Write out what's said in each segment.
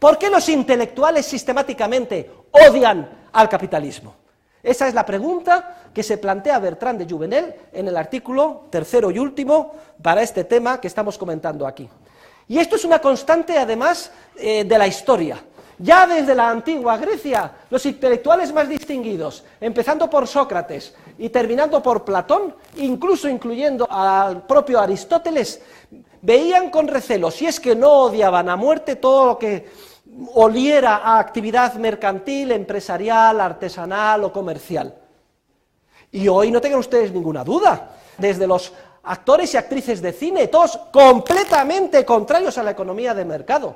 ¿Por qué los intelectuales sistemáticamente odian al capitalismo? Esa es la pregunta que se plantea Bertrand de Jouvenel en el artículo tercero y último para este tema que estamos comentando aquí. Y esto es una constante, además, de la historia. Ya desde la antigua Grecia, los intelectuales más distinguidos, empezando por Sócrates y terminando por Platón, incluso incluyendo al propio Aristóteles, veían con recelo, si es que no odiaban a muerte todo lo que oliera a actividad mercantil, empresarial, artesanal o comercial. Y hoy no tengan ustedes ninguna duda, desde los actores y actrices de cine, todos completamente contrarios a la economía de mercado.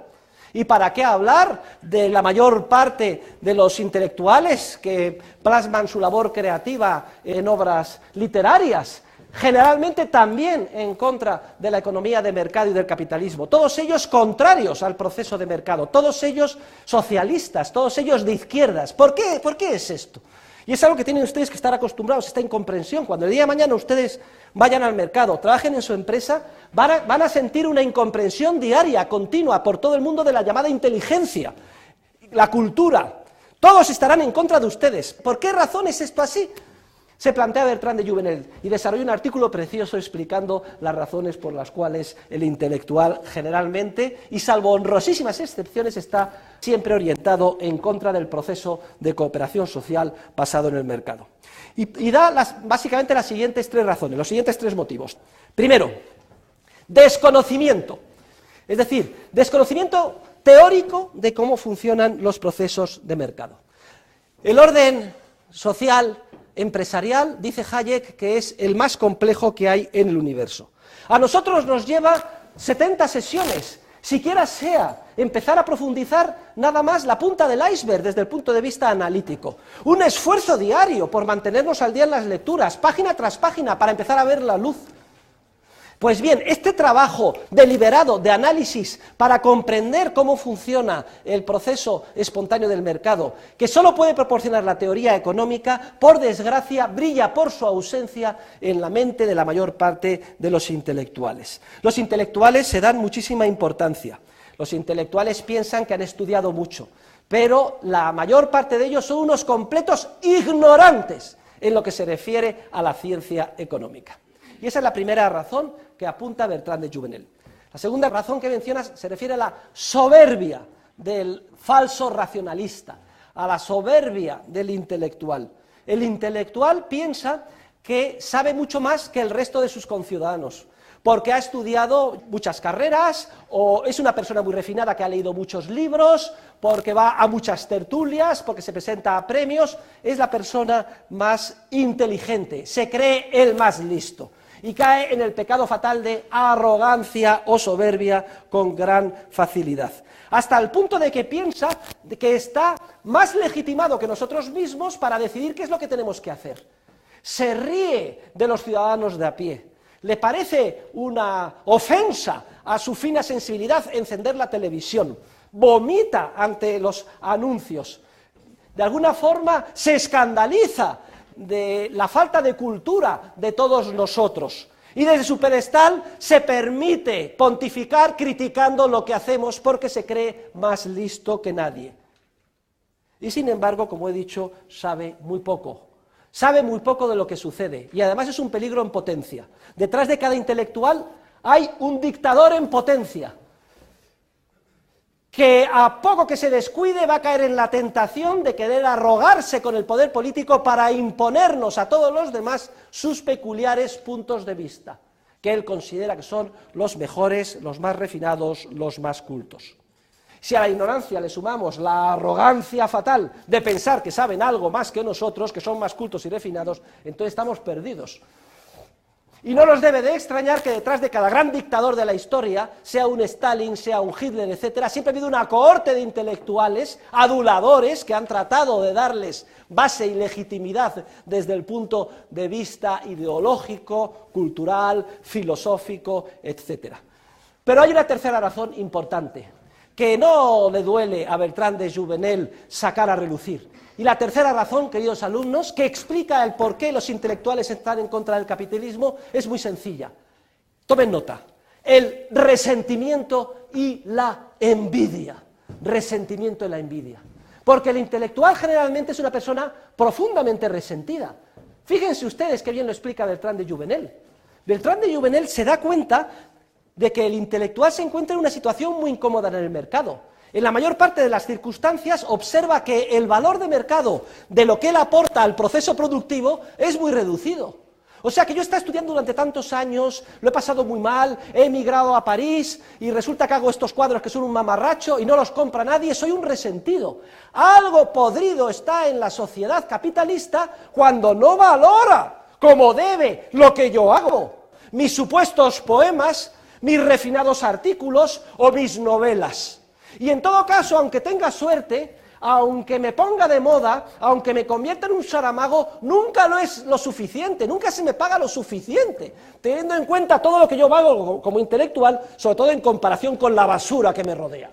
¿Y para qué hablar de la mayor parte de los intelectuales que plasman su labor creativa en obras literarias? Generalmente también en contra de la economía de mercado y del capitalismo, todos ellos contrarios al proceso de mercado, todos ellos socialistas, todos ellos de izquierdas. ¿Por qué es esto? Y es algo que tienen ustedes que estar acostumbrados a esta incomprensión. Cuando el día de mañana ustedes vayan al mercado, trabajen en su empresa, van a sentir una incomprensión diaria, continua, por todo el mundo de la llamada inteligencia, la cultura. Todos estarán en contra de ustedes. ¿Por qué razón es esto así? Se plantea Bertrand de Jouvenel y desarrolla un artículo precioso explicando las razones por las cuales el intelectual generalmente, y salvo honrosísimas excepciones, está siempre orientado en contra del proceso de cooperación social basado en el mercado. Y da básicamente las siguientes tres razones, los siguientes tres motivos. Primero, desconocimiento, es decir, desconocimiento teórico de cómo funcionan los procesos de mercado. El orden social empresarial, dice Hayek, que es el más complejo que hay en el universo. A nosotros nos lleva 70 sesiones, siquiera sea empezar a profundizar nada más la punta del iceberg desde el punto de vista analítico. Un esfuerzo diario por mantenernos al día en las lecturas, página tras página, para empezar a ver la luz. Pues bien, este trabajo deliberado de análisis para comprender cómo funciona el proceso espontáneo del mercado, que solo puede proporcionar la teoría económica, por desgracia, brilla por su ausencia en la mente de la mayor parte de los intelectuales. Los intelectuales se dan muchísima importancia. Los intelectuales piensan que han estudiado mucho, pero la mayor parte de ellos son unos completos ignorantes en lo que se refiere a la ciencia económica. Y esa es la primera razón que apunta Bertrand de Jouvenel. La segunda razón que mencionas se refiere a la soberbia del falso racionalista, a la soberbia del intelectual. El intelectual piensa que sabe mucho más que el resto de sus conciudadanos, porque ha estudiado muchas carreras, o es una persona muy refinada que ha leído muchos libros, porque va a muchas tertulias, porque se presenta a premios, es la persona más inteligente, se cree el más listo, y cae en el pecado fatal de arrogancia o soberbia con gran facilidad, hasta el punto de que piensa que está más legitimado que nosotros mismos para decidir qué es lo que tenemos que hacer. Se ríe de los ciudadanos de a pie, le parece una ofensa a su fina sensibilidad encender la televisión, vomita ante los anuncios, de alguna forma se escandaliza de la falta de cultura de todos nosotros, y desde su pedestal se permite pontificar criticando lo que hacemos porque se cree más listo que nadie. Y sin embargo, como he dicho, sabe muy poco de lo que sucede, y además es un peligro en potencia. Detrás de cada intelectual hay un dictador en potencia, que a poco que se descuide va a caer en la tentación de querer arrogarse con el poder político para imponernos a todos los demás sus peculiares puntos de vista, que él considera que son los mejores, los más refinados, los más cultos. Si a la ignorancia le sumamos la arrogancia fatal de pensar que saben algo más que nosotros, que son más cultos y refinados, entonces estamos perdidos. Y no nos debe de extrañar que detrás de cada gran dictador de la historia, sea un Stalin, sea un Hitler, etcétera, siempre ha habido una cohorte de intelectuales, aduladores, que han tratado de darles base y legitimidad desde el punto de vista ideológico, cultural, filosófico, etcétera. Pero hay una tercera razón importante, que no le duele a Bertrand de Jouvenel sacar a relucir. Y la tercera razón, queridos alumnos, que explica el por qué los intelectuales están en contra del capitalismo, es muy sencilla. Tomen nota: el resentimiento y la envidia. resentimiento y la envidia. Porque el intelectual generalmente es una persona profundamente resentida. Fíjense ustedes qué bien lo explica Bertrand de Jouvenel. Bertrand de Jouvenel se da cuenta de que el intelectual se encuentra en una situación muy incómoda en el mercado. En la mayor parte de las circunstancias observa que el valor de mercado de lo que él aporta al proceso productivo es muy reducido. O sea que yo he estado estudiando durante tantos años, lo he pasado muy mal, he emigrado a París y resulta que hago estos cuadros que son un mamarracho y no los compra nadie, soy un resentido. Algo podrido está en la sociedad capitalista cuando no valora como debe lo que yo hago, mis supuestos poemas, mis refinados artículos o mis novelas. Y en todo caso, aunque tenga suerte, aunque me ponga de moda, aunque me convierta en un Saramago, nunca lo es lo suficiente, nunca se me paga lo suficiente, teniendo en cuenta todo lo que yo hago como intelectual, sobre todo en comparación con la basura que me rodea.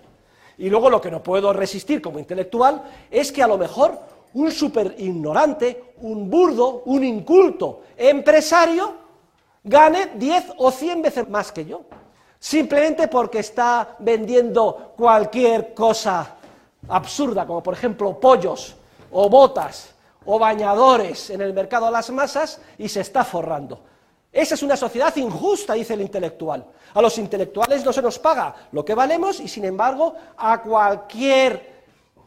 Y luego lo que no puedo resistir como intelectual es que a lo mejor un súper ignorante, un burdo, un inculto empresario gane 10 o 100 veces más que yo, simplemente porque está vendiendo cualquier cosa absurda, como por ejemplo pollos, o botas, o bañadores en el mercado a las masas, y se está forrando. Esa es una sociedad injusta, dice el intelectual. A los intelectuales no se nos paga lo que valemos, y sin embargo, a cualquier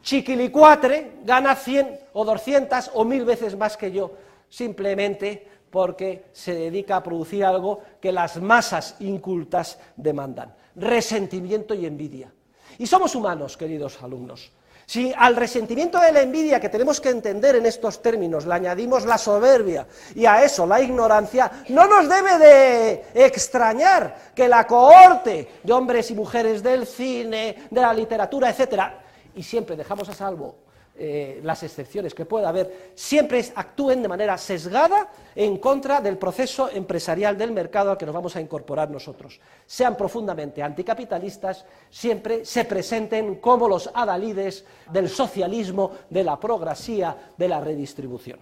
chiquilicuatre gana 100 o 200 o 1000 veces más que yo, simplemente porque se dedica a producir algo que las masas incultas demandan. Resentimiento y envidia. Y somos humanos, queridos alumnos. Si al resentimiento de la envidia, que tenemos que entender en estos términos, le añadimos la soberbia y a eso la ignorancia, no nos debe de extrañar que la cohorte de hombres y mujeres del cine, de la literatura, etcétera, y siempre dejamos a salvo las excepciones que pueda haber, siempre actúen de manera sesgada en contra del proceso empresarial del mercado al que nos vamos a incorporar nosotros. Sean profundamente anticapitalistas, siempre se presenten como los adalides del socialismo, de la progresía, de la redistribución.